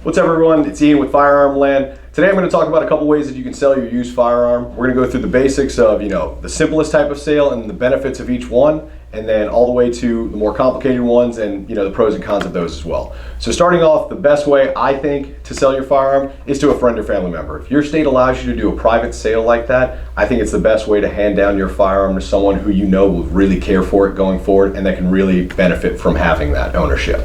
What's up, everyone? It's Ian with Firearm Land. Today I'm going to talk about a couple ways that you can sell your used firearm. We're going to go through the basics of, the simplest type of sale and the benefits of each one, and then all the way to the more complicated ones and, the pros and cons of those as well. So starting off, the best way I think to sell your firearm is to a friend or family member. If your state allows you to do a private sale like that, I think it's the best way to hand down your firearm to someone who you know will really care for it going forward and that can really benefit from having that ownership.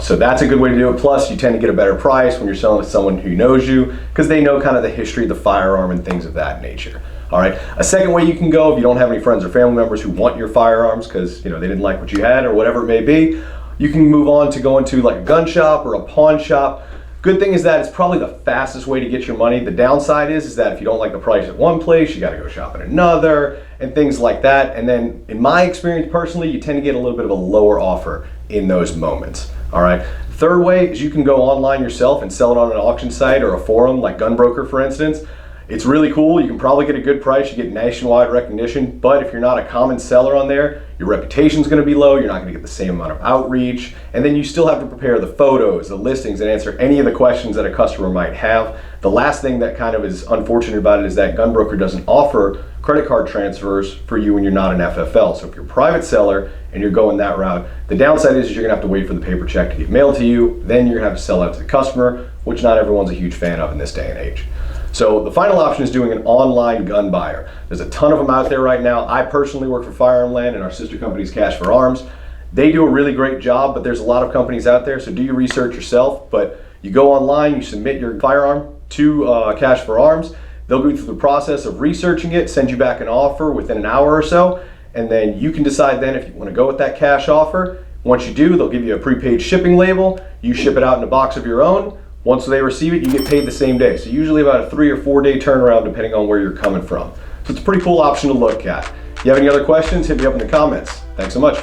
So that's a good way to do it. Plus, you tend to get a better price when you're selling to someone who knows you because they know kind of the history of the firearm and things of that nature. All right. A second way you can go, if you don't have any friends or family members who want your firearms because they didn't like what you had or whatever it may be, you can move on to going to like a gun shop or a pawn shop. Good thing is that it's probably the fastest way to get your money. The downside is that if you don't like the price at one place, you got to go shop at another and things like that. And then in my experience personally, you tend to get a little bit of a lower offer in those moments. All right. Third way is you can go online yourself and sell it on an auction site or a forum like Gunbroker, for instance. It's really cool. You can probably get a good price. You get nationwide recognition, but if you're not a common seller on there, your reputation's going to be low. You're not going to get the same amount of outreach, and then you still have to prepare the photos, the listings, and answer any of the questions that a customer might have. The last thing that kind of is unfortunate about it is that Gunbroker doesn't offer credit card transfers for you when you're not an FFL. So if you're a private seller and you're going that route, the downside is you're going to have to wait for the paper check to get mailed to you. Then you're going to have to sell out to the customer, which not everyone's a huge fan of in this day and age. So the final option is doing an online gun buyer. There's a ton of them out there right now. I personally work for Firearm Land and our sister company's Cash for Arms. They do a really great job, but there's a lot of companies out there, so do your research yourself. But you go online, you submit your firearm to Cash for Arms. They'll go through the process of researching it, send you back an offer within an hour or so, and then you can decide then if you want to go with that cash offer. Once you do, they'll give you a prepaid shipping label. You ship it out in a box of your own. Once they receive it, you get paid the same day. So usually about a 3 or 4 day turnaround depending on where you're coming from. So it's a pretty cool option to look at. If you have any other questions, hit me up in the comments. Thanks so much.